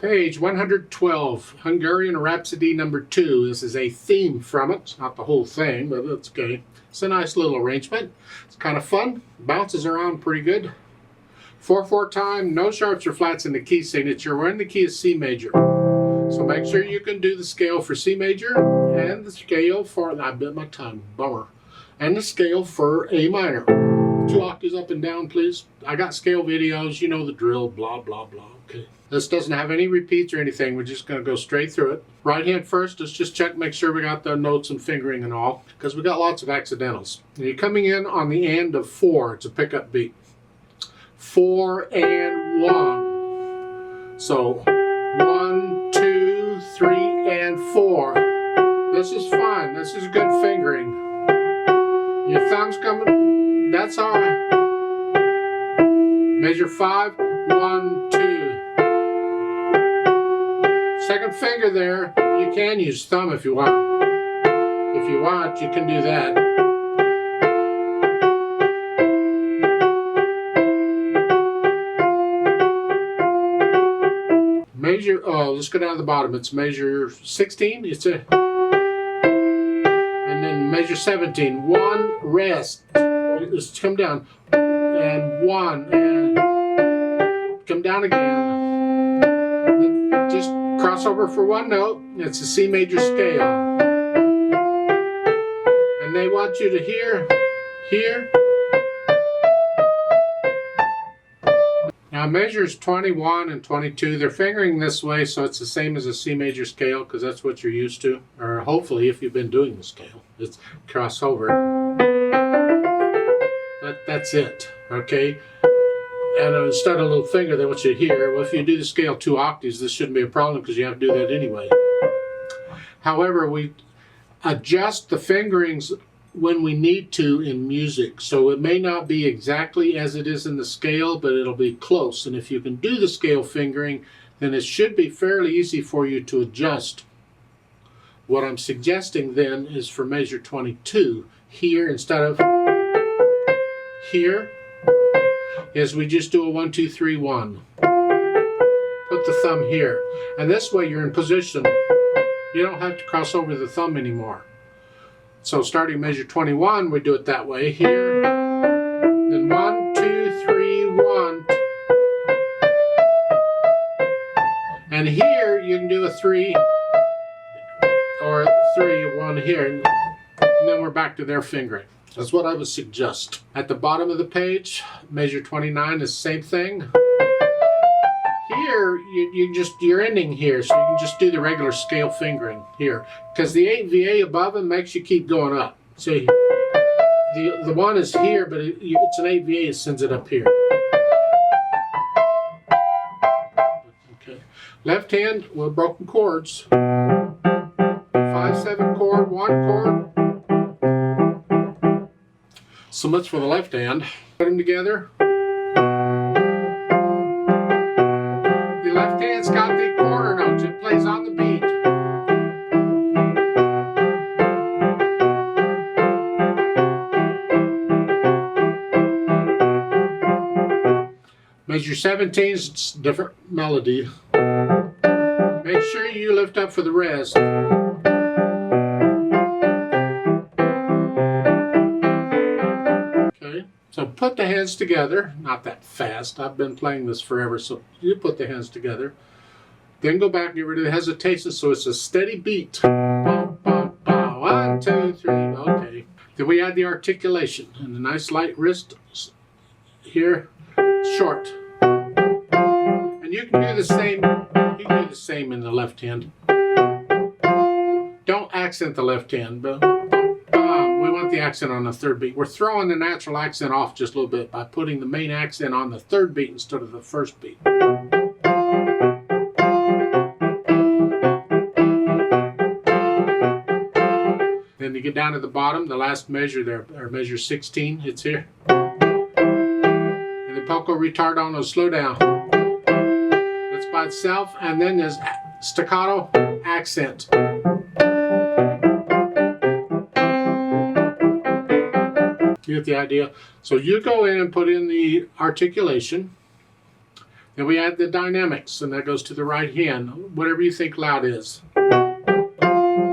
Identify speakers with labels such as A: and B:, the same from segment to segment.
A: Page 112, Hungarian Rhapsody No. 2. This is a theme from it. It's not the whole thing, but it's okay. It's a nice little arrangement. It's kind of fun. Bounces around pretty good. 4/4 time, no sharps or flats in the key signature. We're in the key of C major. So make sure you can do the scale for C major and the scale for, I bit my tongue, bummer, and the scale for A minor. 2 octaves up and down, please. I got scale videos, you know the drill, blah, blah, blah. Okay. This doesn't have any repeats or anything. We're just going to go straight through it. Right hand first, let's just check, make sure we got the notes and fingering and all, because we got lots of accidentals. And you're coming in on the end of 4. It's a pickup beat. 4 and 1. So 1, 2, 3, and 4. This is fine. This is good fingering. Your thumb's coming. That's all right. Measure 5. 1, 2. Second finger there. You can use thumb if you want. If you want, you can do that. Measure, let's go down to the bottom. It's measure 16. It's a, and then measure 17. 1, rest. Let's come down. And 1, and come down again. Just cross over for one note. It's a C major scale. And they want you to hear. Now measures 21 and 22, they're fingering this way, so it's the same as a C major scale, because that's what you're used to, or hopefully if you've been doing the scale. It's crossover. That's it, okay? And instead of a little finger, they want you to hear. Well, if you do the scale 2 octaves, this shouldn't be a problem, because you have to do that anyway. However, we adjust the fingerings when we need to in music. So it may not be exactly as it is in the scale, but it'll be close. And if you can do the scale fingering, then it should be fairly easy for you to adjust. What I'm suggesting then is for measure 22, here instead of here, is we just do a 1, 2, 3, 1. Put the thumb here. And this way you're in position. You don't have to cross over the thumb anymore. So starting measure 21, we do it that way. Here, then 1, 2, 3, 1. And here you can do a 3 or 3, 1 here. And then we're back to their fingering. That's what I would suggest. At the bottom of the page, measure 29 is the same thing. Here, you're ending here, so you can just do the regular scale fingering here. Because the 8VA above it makes you keep going up. See, the 1 is here, but it's an 8VA that sends it up here. Okay. Left hand with broken chords. 5/7 chord, 1 chord. So much for the left hand. Put them together. The left hand's got the quarter notes. It plays on the beat. Measure 17 is different melody. Make sure you lift up for the rest. So put the hands together, not that fast. I've been playing this forever, so you put the hands together. Then go back and get rid of the hesitation, so it's a steady beat. Bum, bum, bum. 1, 2, 3, okay. Then we add the articulation, and a nice light wrist here, short. And you can do the same. You can do the same in the left hand. Don't accent the left hand, but we want the accent on the third beat. We're throwing the natural accent off just a little bit by putting the main accent on the third beat instead of the first beat. Then you get down to the bottom, the last measure there, or measure 16, it's here. And the poco ritardo will slow down. That's by itself, and then there's staccato accent. You get the idea? So you go in and put in the articulation. Then we add the dynamics, and that goes to the right hand, whatever you think loud is. It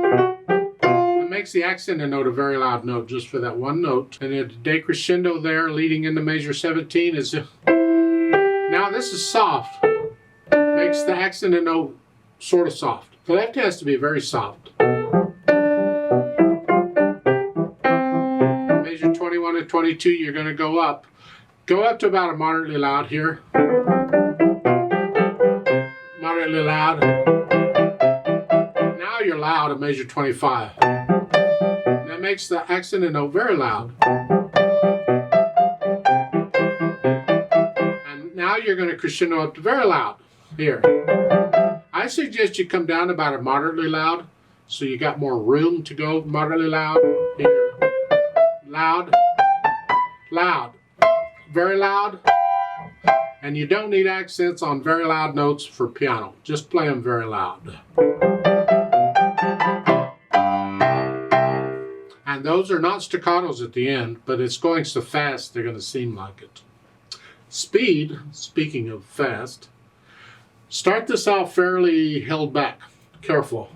A: makes the accent note a very loud note just for that one note. And the decrescendo there leading into measure 17 is... Now this is soft. Makes the accent note sort of soft. The left has to be very soft. Measure 21 and 22, you're going to go up. Go up to about a moderately loud here. Moderately loud. Now you're loud at measure 25. That makes the accent note very loud. And now you're going to crescendo up to very loud here. I suggest you come down about a moderately loud, so you got more room to go moderately loud. Here. Loud. Loud. Very loud. And you don't need accents on very loud notes for piano. Just play them very loud. And those are not staccatos at the end, but it's going so fast they're going to seem like it. Speed, speaking of fast, start this out fairly held back. Careful.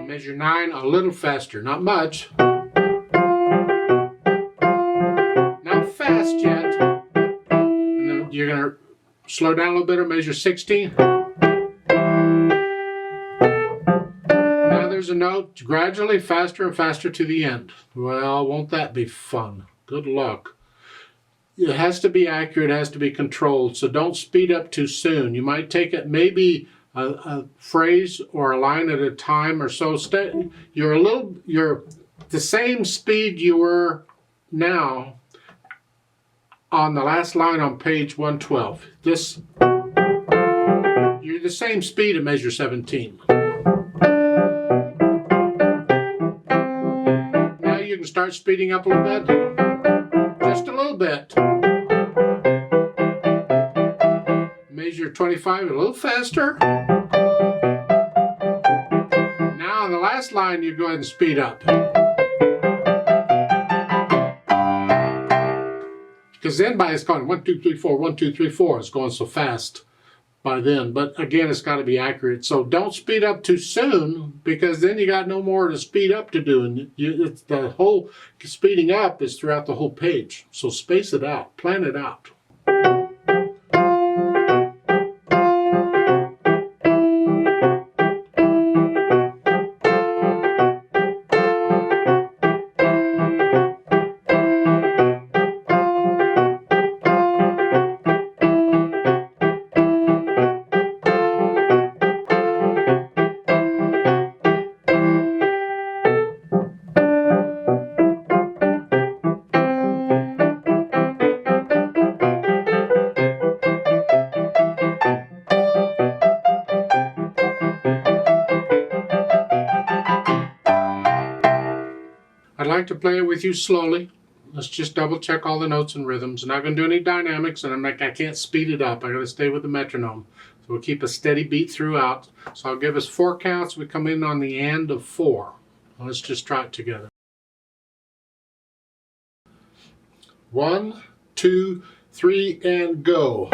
A: Measure 9 a little faster, not much. Not fast yet. And then you're going to slow down a little bit or measure 16. Now there's a note gradually faster and faster to the end. Well, won't that be fun? Good luck. It has to be accurate, it has to be controlled, so don't speed up too soon. You might take it maybe a phrase or a line at a time or so. You're the same speed you were now on the last line on page 112. You're the same speed at measure 17. Now you can start speeding up a little bit. Just a little bit. Measure 25 a little faster. Now on the last line, you go ahead and speed up. Because then it's going 1, 2, 3, 4, 1, 2, 3, 4. It's going so fast by then. But again, it's got to be accurate. So don't speed up too soon, because then you got no more to speed up to do. And the whole speeding up is throughout the whole page. So space it out. Plan it out. I'd like to play it with you slowly. Let's just double check all the notes and rhythms. I'm not going to do any dynamics, and I can't speed it up. I got to stay with the metronome. So we'll keep a steady beat throughout. So I'll give us 4 counts. We come in on the end of 4. Let's just try it together. 1, 2, 3, and go.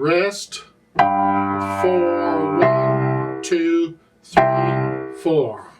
A: rest, 4, 1, 2, 3, 4.